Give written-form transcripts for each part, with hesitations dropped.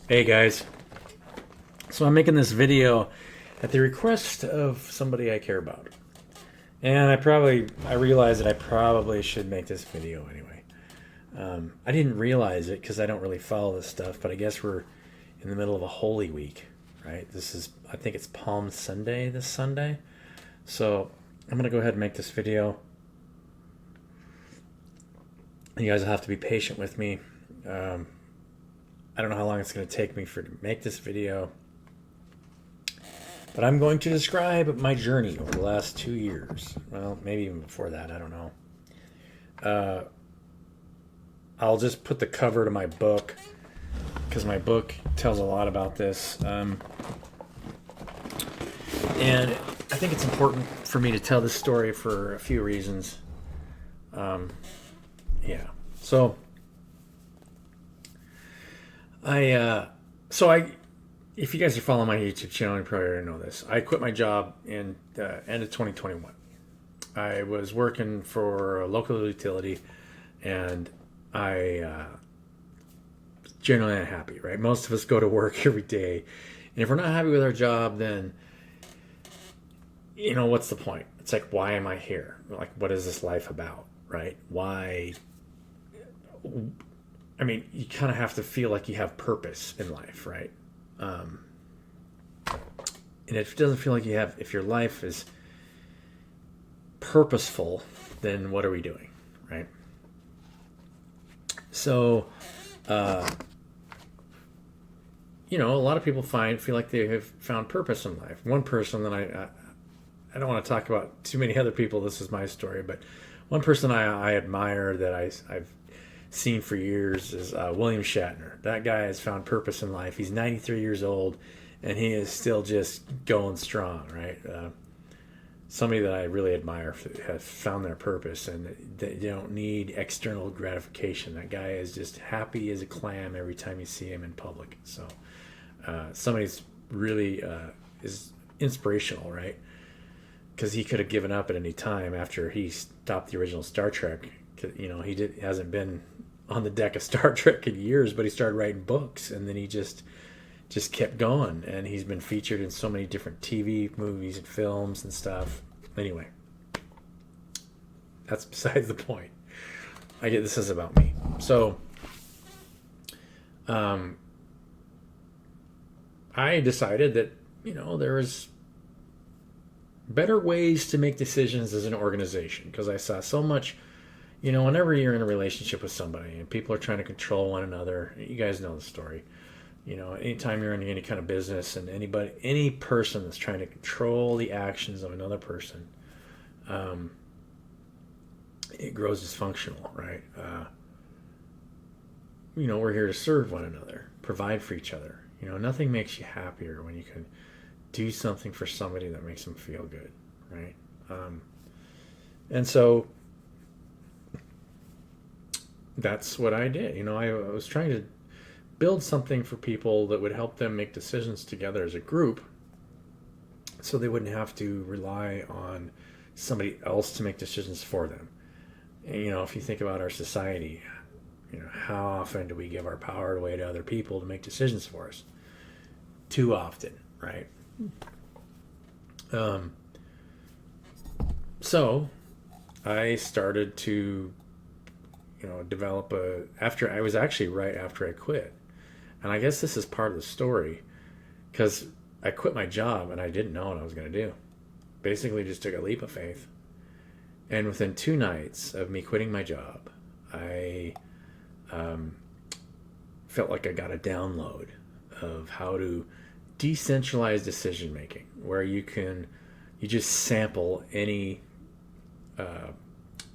Hey guys, so I'm making this video at the request of somebody I care about. And I realized that I probably should make this video anyway. I didn't realize it because I don't really follow this stuff, but I guess we're in the middle of a Holy Week, right? I think it's Palm Sunday this Sunday. So I'm going to go ahead and make this video. You guys will have to be patient with me. I don't know how long it's going to take me to make this video. But I'm going to describe my journey over the last 2 years. Well, maybe even before that. I don't know. Uh, I'll just put the cover to my book because my book tells a lot about this. And I think it's important for me to tell this story for a few reasons. Um, yeah. So I, uh, so I, if you guys are following my YouTube channel, you probably already know this. I quit my job in the end of 2021. I was working for a local utility, and I generally unhappy. Right, most of us go to work every day, and if we're not happy with our job, then what's the point? It's like, why am I here? Like, what is this life about? Right? Why? I mean, you kind of have to feel like you have purpose in life, right? Um, and if it doesn't feel like you have, if your life is purposeful, then what are we doing, right? So, uh, a lot of people feel like they have found purpose in life. One person that I don't want to talk about too many other people. This is my story, but one person I admire that I've seen for years is William Shatner. That guy has found purpose in life. He's 93 years old, and he is still just going strong, right? Somebody that I really admire has found their purpose, and they don't need external gratification. That guy is just happy as a clam every time you see him in public. So somebody's really is inspirational, right? Because he could have given up at any time after he stopped the original Star Trek. Hasn't been on the deck of Star Trek in years, but he started writing books, and then he just kept going, and he's been featured in so many different TV movies and films and stuff. Anyway, that's besides the point. I get this is about me. So, um, I decided that there was better ways to make decisions as an organization because I saw so much. Whenever you're in a relationship with somebody and people are trying to control one another, you guys know the story. Anytime you're in any kind of business and any person that's trying to control the actions of another person, um, it grows dysfunctional, right? We're here to serve one another, provide for each other. Nothing makes you happier when you can do something for somebody that makes them feel good, right? And so that's what I did. I was trying to build something for people that would help them make decisions together as a group so they wouldn't have to rely on somebody else to make decisions for them. And, if you think about our society, how often do we give our power away to other people to make decisions for us? Too often, right? Um, so I started to develop after I was actually right after I quit. And I guess this is part of the story because I quit my job and I didn't know what I was going to do. Basically, just took a leap of faith. And within 2 nights of me quitting my job, I um, felt like I got a download of how to decentralize decision making, where you just sample any uh,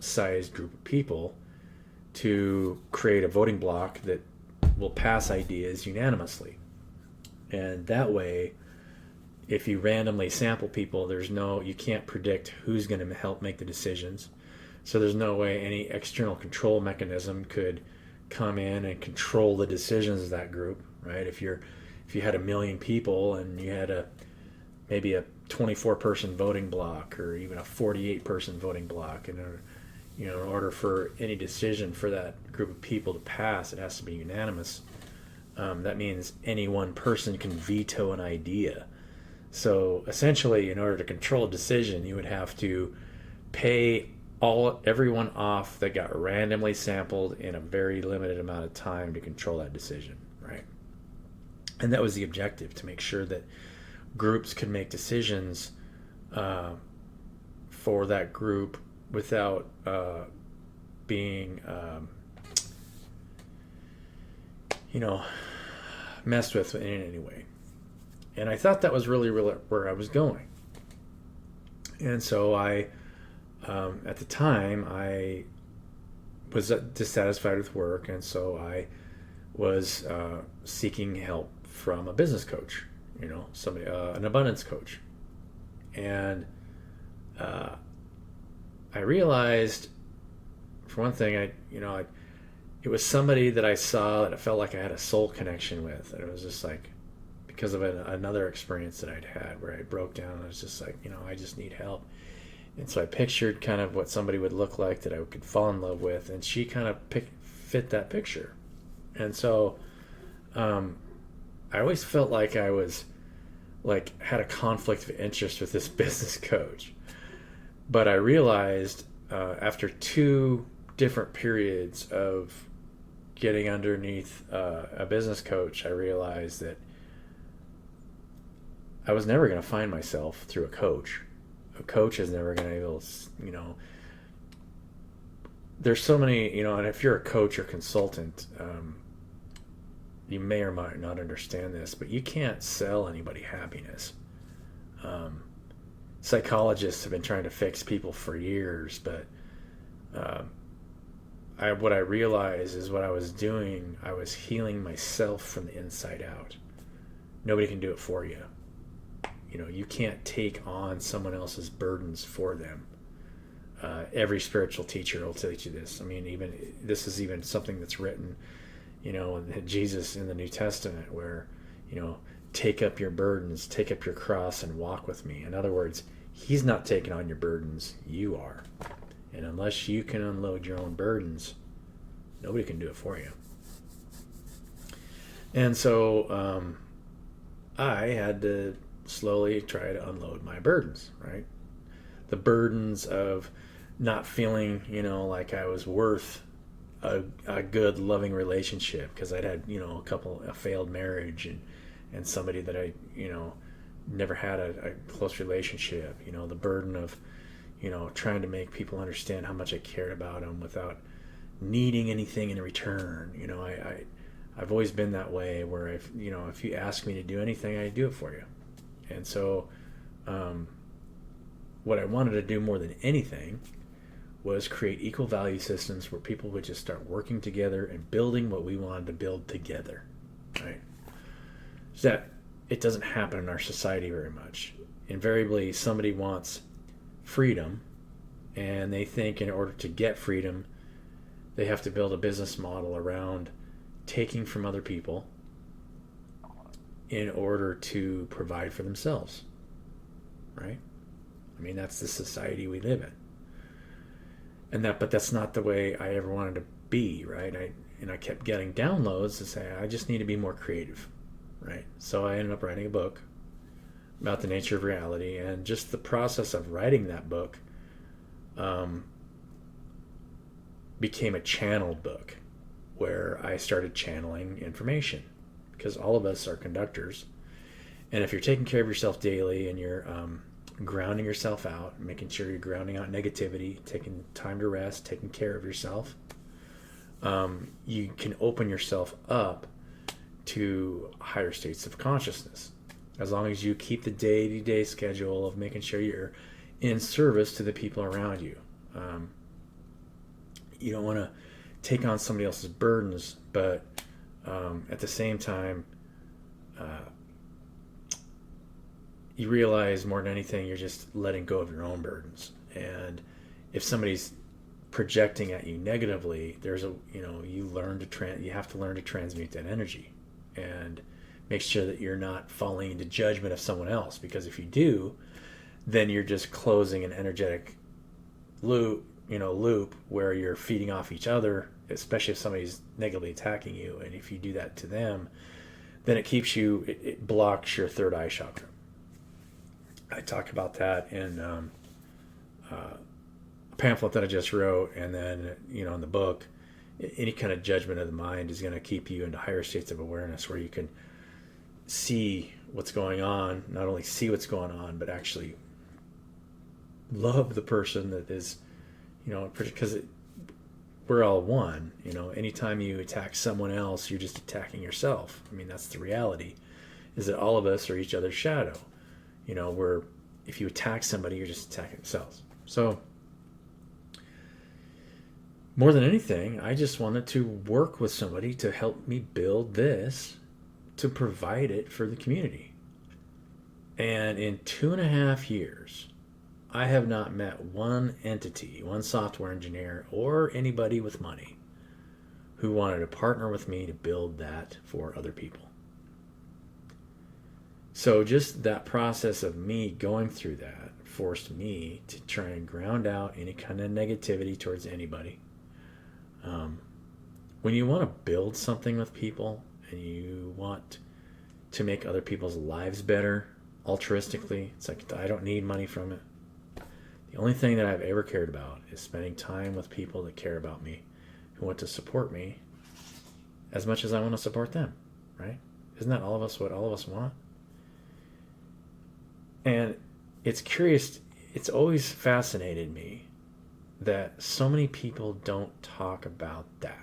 sized group of people to create a voting block that will pass ideas unanimously. And that way, if you randomly sample people, you can't predict who's going to help make the decisions. So there's no way any external control mechanism could come in and control the decisions of that group, right? If you had 1 million people and you had maybe a 24 person voting block or even a 48 person voting block, and in order for any decision for that group of people to pass, it has to be unanimous. That means any one person can veto an idea. So essentially, in order to control a decision, you would have to pay everyone off that got randomly sampled in a very limited amount of time to control that decision, right? And that was the objective, to make sure that groups could make decisions for that group without being, you know, messed with in any way. And I thought that was really where I was going. And so at the time, I was dissatisfied with work, and so I was seeking help from a business coach, somebody, an abundance coach. And I realized, for one thing, it was somebody that I saw that I felt like I had a soul connection with. And it was just like, because of another experience that I'd had where I broke down, and I was just like, I just need help. And so I pictured kind of what somebody would look like that I could fall in love with, and she kind of fit that picture. And so I always felt like I was had a conflict of interest with this business coach. But I realized after 2 different periods of getting underneath a business coach, I realized that I was never going to find myself through a coach. A coach is never going to be able to, there's so many, and if you're a coach or consultant, you may or might not understand this, but you can't sell anybody happiness. Psychologists have been trying to fix people for years, but what I realized is what I was doing, I was healing myself from the inside out. Nobody can do it for you. You can't take on someone else's burdens for them. Every spiritual teacher will teach you this. I mean, this is even something that's written, Jesus in the New Testament, where, take up your burdens, take up your cross, and walk with me. In other words, he's not taking on your burdens, you are. And unless you can unload your own burdens, nobody can do it for you. And so I had to slowly try to unload my burdens, right? The burdens of not feeling, like I was worth a good, loving relationship, because I'd had, a failed marriage, and somebody that I, never had a close relationship. The burden of, trying to make people understand how much I cared about them without needing anything in return. I've always been that way, where if you ask me to do anything, I do it for you. And so what I wanted to do more than anything was create equal value systems where people would just start working together and building what we wanted to build together, right? So that it doesn't happen in our society very much. Invariably, somebody wants freedom, and they think in order to get freedom, they have to build a business model around taking from other people in order to provide for themselves, right? I mean, that's the society we live in. But that's not the way I ever wanted to be, right? I kept getting downloads to say, I just need to be more creative, right? So I ended up writing a book about the nature of reality, and just the process of writing that book became a channeled book, where I started channeling information, because all of us are conductors. And if you're taking care of yourself daily, and you're grounding yourself out, making sure you're grounding out negativity, taking time to rest, taking care of yourself, you can open yourself up to higher states of consciousness, as long as you keep the day-to-day schedule of making sure you're in service to the people around you. You don't want to take on somebody else's burdens, but at the same time, you realize more than anything, you're just letting go of your own burdens. And if somebody's projecting at you negatively, you have to learn to transmute that energy, and make sure that you're not falling into judgment of someone else, because if you do, then you're just closing an energetic loop where you're feeding off each other, especially if somebody's negatively attacking you. And if you do that to them, then it blocks your third eye chakra. I talk about that in a pamphlet that I just wrote, and then in the book. Any kind of judgment of the mind is going to keep you into higher states of awareness where you can see what's going on, not only see what's going on, but actually love the person that is, because we're all one. Anytime you attack someone else, you're just attacking yourself. I mean, that's the reality, is that all of us are each other's shadow. If you attack somebody, you're just attacking yourselves. So more than anything, I just wanted to work with somebody to help me build this, to provide it for the community. And in 2.5 years, I have not met one entity, one software engineer, or anybody with money who wanted to partner with me to build that for other people. So just that process of me going through that forced me to try and ground out any kind of negativity towards anybody. When you want to build something with people and you want to make other people's lives better altruistically, it's like, I don't need money from it. The only thing that I've ever cared about is spending time with people that care about me, who want to support me as much as I want to support them, right? Isn't that what all of us want? And it's curious, it's always fascinated me that so many people don't talk about that.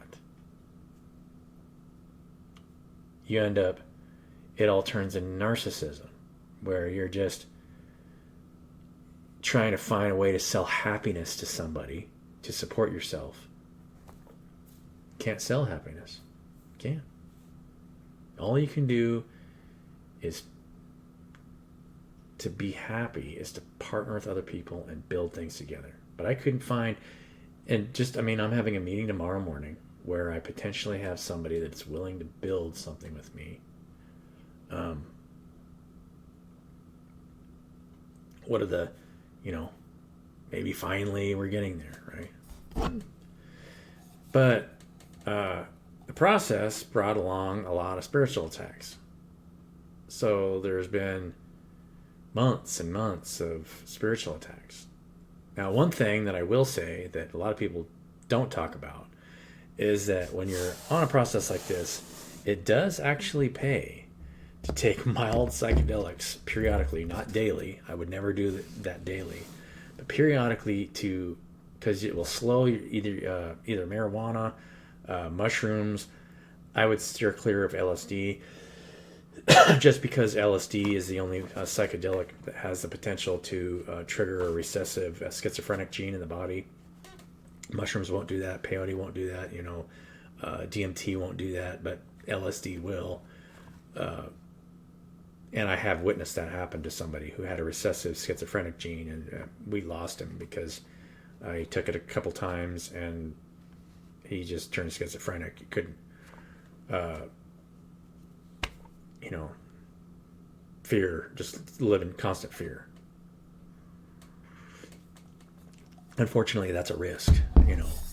It all turns into narcissism, where you're just trying to find a way to sell happiness to somebody to support yourself. Can't sell happiness. Can't. All you can do is to be happy, is to partner with other people and build things together. But I couldn't find, I'm having a meeting tomorrow morning where I potentially have somebody that's willing to build something with me. What are the, maybe finally we're getting there, right? But the process brought along a lot of spiritual attacks. So there's been months and months of spiritual attacks. Now, one thing that I will say that a lot of people don't talk about is that when you're on a process like this, it does actually pay to take mild psychedelics periodically, not daily. I would never do that daily, but periodically, because it will slow either marijuana, mushrooms. I would steer clear of LSD, just because LSD is the only psychedelic that has the potential to trigger a recessive schizophrenic gene in the body. Mushrooms won't do that. Peyote won't do that. DMT won't do that, but LSD will. And I have witnessed that happen to somebody who had a recessive schizophrenic gene, and we lost him because he took it a couple times and he just turned schizophrenic. He couldn't, fear, just live in constant fear. Unfortunately, that's a risk,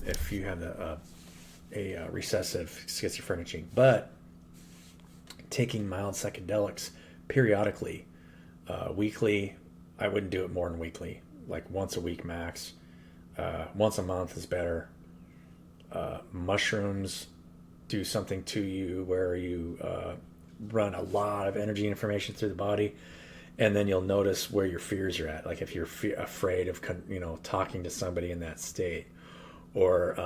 if you have a recessive schizophrenic gene. But taking mild psychedelics periodically, weekly, I wouldn't do it more than weekly, like once a week max. Once a month is better. Mushrooms do something to you where you run a lot of energy information through the body, and then you'll notice where your fears are at. Like if you're afraid of talking to somebody in that state, or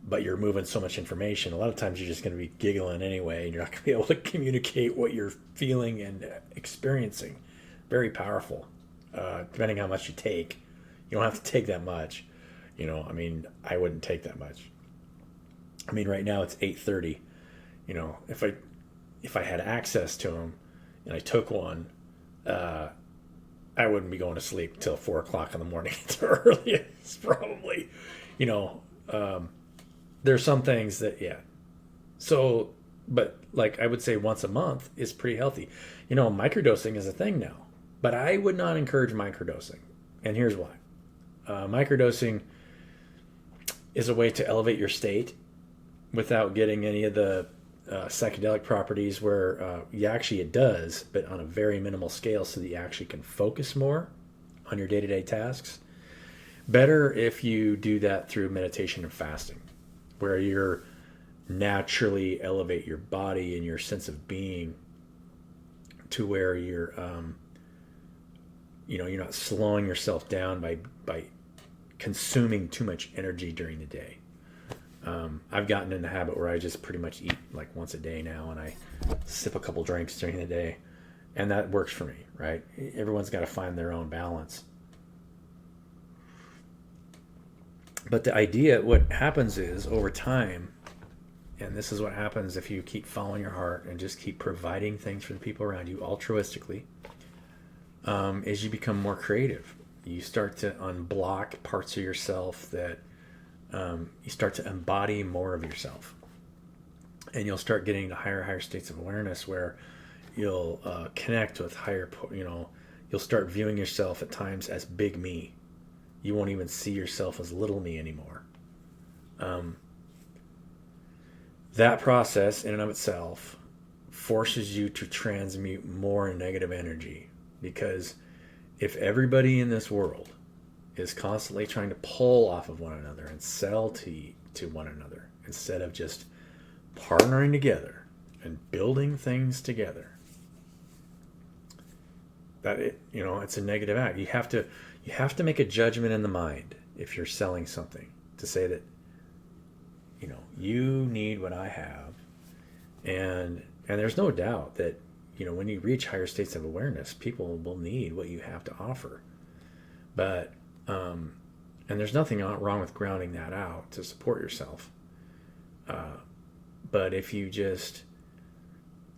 but you're moving so much information, a lot of times you're just going to be giggling anyway, and you're not going to be able to communicate what you're feeling and experiencing. Very powerful, depending how much you take. You don't have to take that much. I wouldn't take that much. Right now it's 8:30. If I had access to them and I took one, I wouldn't be going to sleep till 4 o'clock in the morning at the earliest, probably. There's some things that, yeah. So, but like I would say once a month is pretty healthy. Microdosing is a thing now, but I would not encourage microdosing. And here's why. Microdosing is a way to elevate your state without getting any of the psychedelic properties where it does, but on a very minimal scale so that you actually can focus more on your day-to-day tasks. Better if you do that through meditation and fasting, where you're naturally elevate your body and your sense of being to where you're not slowing yourself down by consuming too much energy during the day. I've gotten in the habit where I just pretty much eat like once a day now, and I sip a couple drinks during the day, and that works for me, right? Everyone's got to find their own balance. But the idea, what happens is over time, and this is what happens if you keep following your heart and just keep providing things for the people around you altruistically, is you become more creative. You start to unblock parts of yourself that you start to embody more of yourself. And you'll start getting to higher states of awareness where you'll connect with higher, you'll start viewing yourself at times as big me. You won't even see yourself as little me anymore. That process in and of itself forces you to transmute more negative energy, because if everybody in this world is constantly trying to pull off of one another and sell to one another instead of just partnering together and building things together, it's a negative act. You have to make a judgment in the mind if you're selling something to say that you need what I have, and there's no doubt that when you reach higher states of awareness, people will need what you have to offer. But and there's nothing wrong with grounding that out to support yourself. But if you just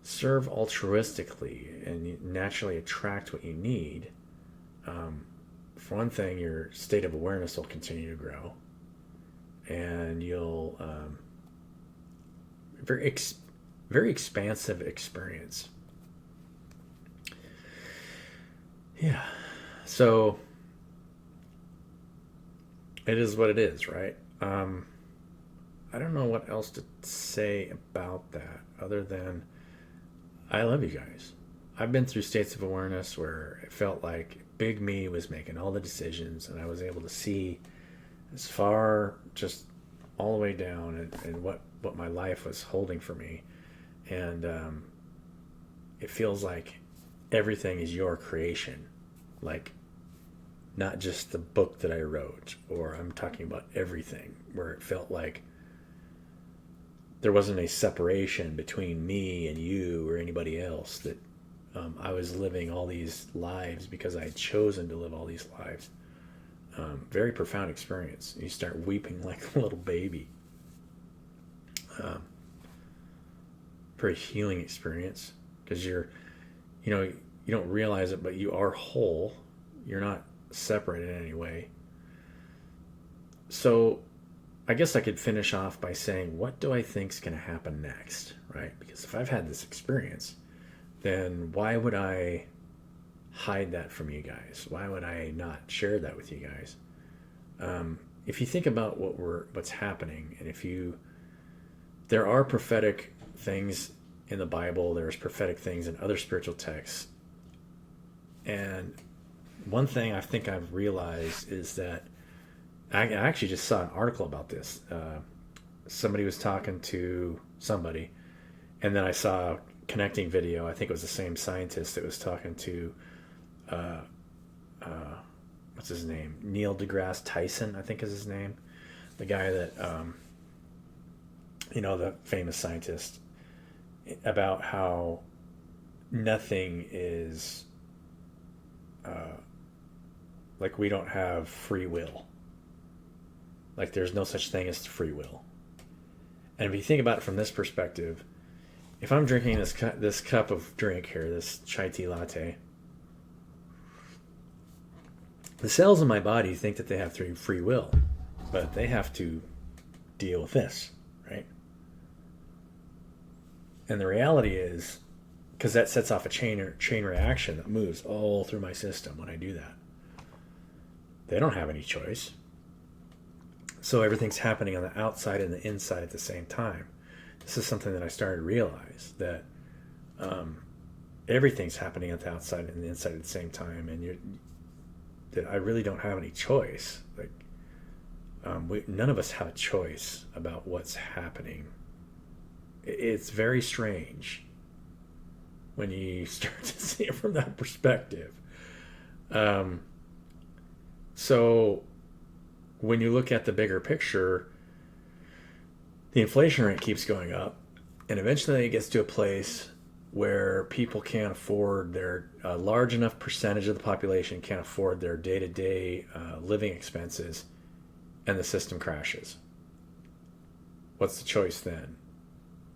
serve altruistically and you naturally attract what you need, for one thing, your state of awareness will continue to grow, and you'll very expansive experience. Yeah. So it is what it is, right? I don't know what else to say about that other than I love you guys. I've been through states of awareness where it felt like big me was making all the decisions, and I was able to see as far, just all the way down, and what my life was holding for me. And it feels like everything is your creation, like not just the book that I wrote, or I'm talking about everything, where it felt like there wasn't a separation between me and you or anybody else, that I was living all these lives because I had chosen to live all these lives. Very profound experience. You start weeping like a little baby. Very healing experience, because you don't realize it, but you are whole. You're not separate in any way. So I guess I could finish off by saying, what do I think is going to happen next, right? Because if I've had this experience, then why would I hide that from you guys? Why would I not share that with you guys? If you think about what's happening, and there are prophetic things in the Bible, there's prophetic things in other spiritual texts, and one thing I think I've realized is that I actually just saw an article about this. Somebody was talking to somebody, and then I saw a connecting video. I think it was the same scientist that was talking to what's his name? Neil deGrasse Tyson, I think is his name. The guy that, the famous scientist, about how nothing is, like we don't have free will. Like there's no such thing as free will. And if you think about it from this perspective, if I'm drinking this cup of drink here, this chai tea latte, the cells in my body think that they have free will, but they have to deal with this, right? And the reality is, because that sets off a chain reaction that moves all through my system when I do that. They don't have any choice. So everything's happening on the outside and the inside at the same time. this is something that I started to realize, that everything's happening at the outside and the inside at the same time, and that I really don't have any choice. Like, none of us have a choice about what's happening. It's very strange when you start to see it from that perspective. So when you look at the bigger picture, the inflation rate keeps going up, and eventually it gets to a place where people can't afford their a large enough percentage of the population can't afford their day-to-day living expenses, and the system crashes. What's the choice then?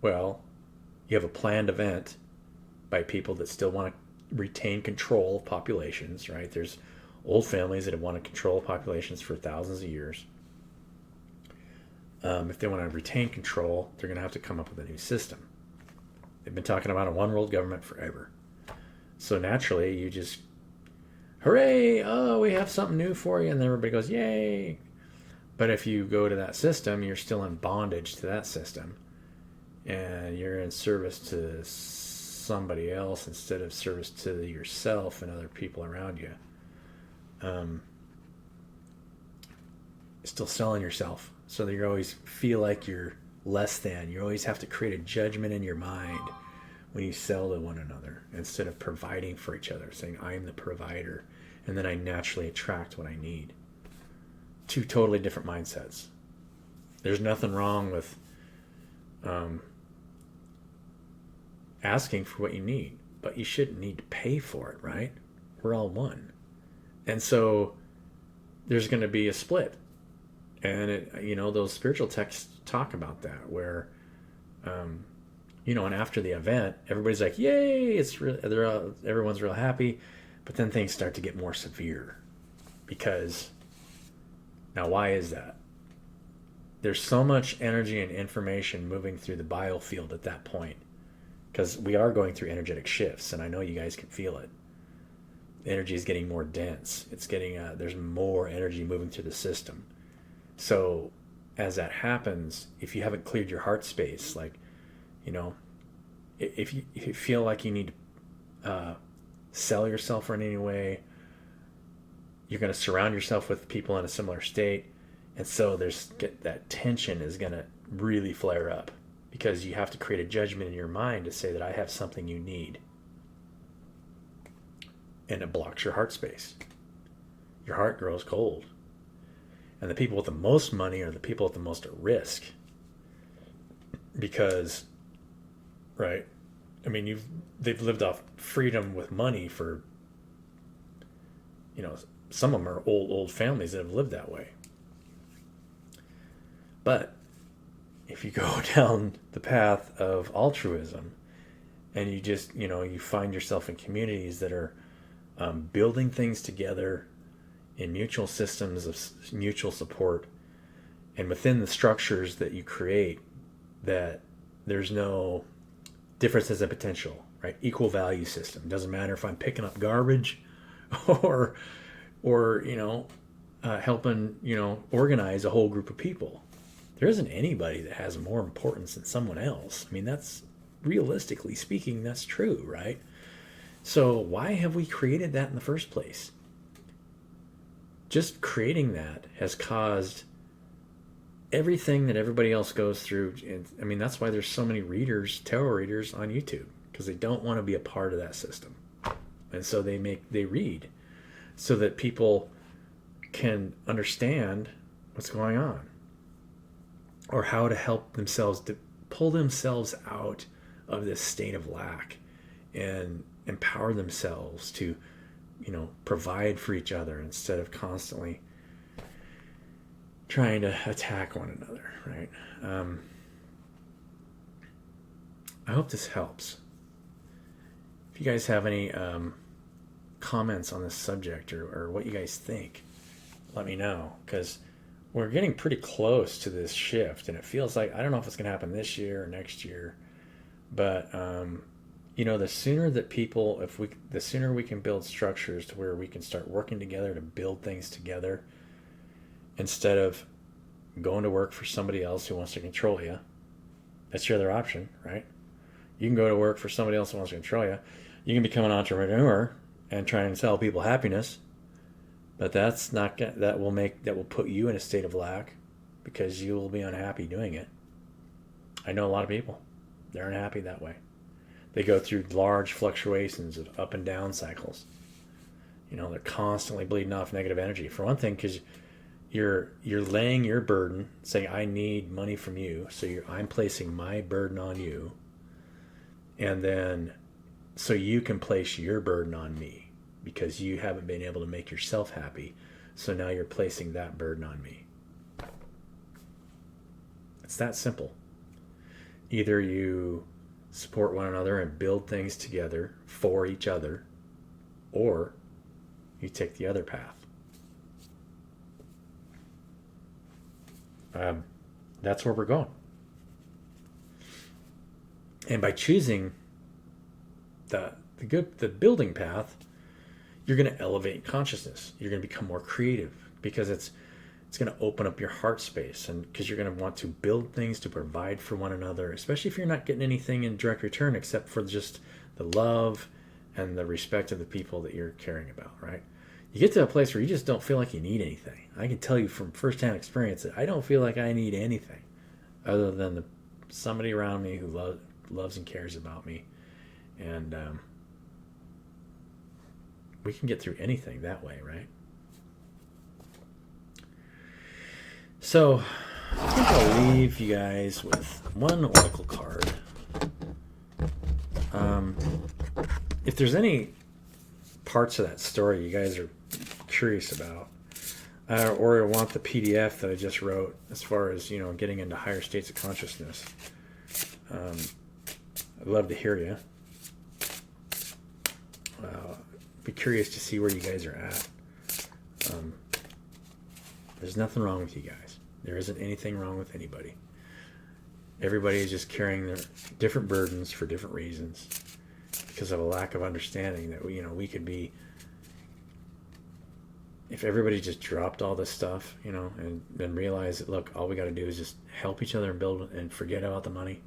Well, you have a planned event by people that still want to retain control of populations, right? There's old families that have wanted control of populations for thousands of years. If they want to retain control, they're going to have to come up with a new system. They've been talking about a one world government forever. So naturally, you just, hooray, oh, we have something new for you, and then everybody goes, yay. But if you go to that system, you're still in bondage to that system, and you're in service to somebody else instead of service to yourself and other people around you. Still selling yourself, so that you always feel like you're less than. You always have to create a judgment in your mind when you sell to one another, instead of providing for each other, saying I'm the provider, and then I naturally attract what I need. Two totally different mindsets. There's nothing wrong with asking for what you need, but you shouldn't need to pay for it, right? We're all one. And so there's going to be a split. And those spiritual texts talk about that, where and after the event, everybody's like, yay, everyone's real happy. But then things start to get more severe, because now, why is that? There's so much energy and information moving through the biofield at that point, because we are going through energetic shifts, and I know you guys can feel it. The energy is getting more dense. It's getting there's more energy moving through the system. So as that happens, if you haven't cleared your heart space, like, if you feel like you need to sell yourself in any way, you're going to surround yourself with people in a similar state. And so that tension is going to really flare up, because you have to create a judgment in your mind to say that I have something you need. And it blocks your heart space. Your heart grows cold. And the people with the most money are the people with the most at risk. Because, right, I mean, they've lived off freedom with money for, some of them are old families that have lived that way. But if you go down the path of altruism, and you just, you find yourself in communities that are building things together in mutual systems of mutual support, and within the structures that you create, that there's no differences in potential, right? Equal value system. Doesn't matter if I'm picking up garbage or helping, organize a whole group of people. There isn't anybody that has more importance than someone else. I mean, that's, realistically speaking, that's true, right? So why have we created that in the first place? Just creating that has caused everything that everybody else goes through. And I mean, that's why there's so many tarot readers on YouTube, because they don't want to be a part of that system. And so they read so that people can understand what's going on, or how to help themselves to pull themselves out of this state of lack, and empower themselves to, provide for each other, instead of constantly trying to attack one another, right? I hope this helps. If you guys have any comments on this subject, or what you guys think, let me know, because we're getting pretty close to this shift, and it feels like, I don't know if it's going to happen this year or next year, but the sooner that the sooner we can build structures to where we can start working together to build things together, instead of going to work for somebody else who wants to control you, That's your other option, right? You can go to work for somebody else who wants to control you. You can become an entrepreneur and try and sell people happiness, but that's not that will put you in a state of lack because you will be unhappy doing it. I know a lot of people. They're unhappy that way. They go through large fluctuations of up and down cycles. They're constantly bleeding off negative energy. For one thing, because you're laying your burden, saying I need money from you, so I'm placing my burden on you, and then so you can place your burden on me because you haven't been able to make yourself happy, so now you're placing that burden on me. It's that simple. Either you support one another and build things together for each other, or you take the other path. That's where we're going. And by choosing the building path, you're going to elevate consciousness. You're going to become more creative because it's going to open up your heart space, and because you're going to want to build things to provide for one another, especially if you're not getting anything in direct return except for just the love and the respect of the people that you're caring about, right? You get to a place where you just don't feel like you need anything. I can tell you from firsthand experience that I don't feel like I need anything other than somebody around me who loves and cares about me. And we can get through anything that way, right? So I think I'll leave you guys with one oracle card. If there's any parts of that story you guys are curious about, or want the PDF that I just wrote as far as getting into higher states of consciousness, I'd love to hear you. Be curious to see where you guys are at. There's nothing wrong with you guys. There isn't anything wrong with anybody. Everybody is just carrying their different burdens for different reasons because of a lack of understanding that we could be. If everybody just dropped all this stuff, and then realized that, look, all we got to do is just help each other and build and forget about the money,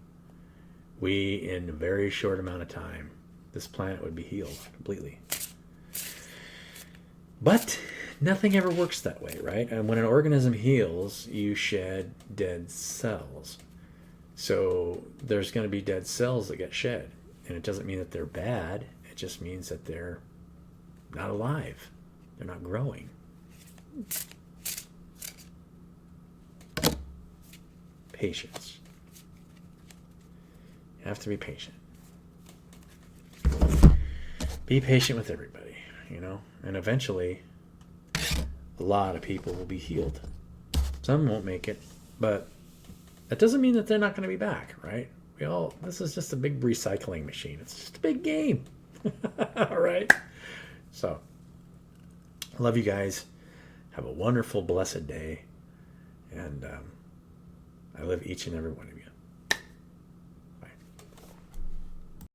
in a very short amount of time, this planet would be healed completely. But nothing ever works that way, right? And when an organism heals, you shed dead cells. So there's going to be dead cells that get shed. And it doesn't mean that they're bad. It just means that they're not alive. They're not growing. Patience. You have to be patient. Be patient with everybody, and eventually a lot of people will be healed. Some won't make it, but that doesn't mean that they're not going to be back, right? This is just a big recycling machine. It's just a big game. All right. So, I love you guys. Have a wonderful, blessed day. And I love each and every one of you.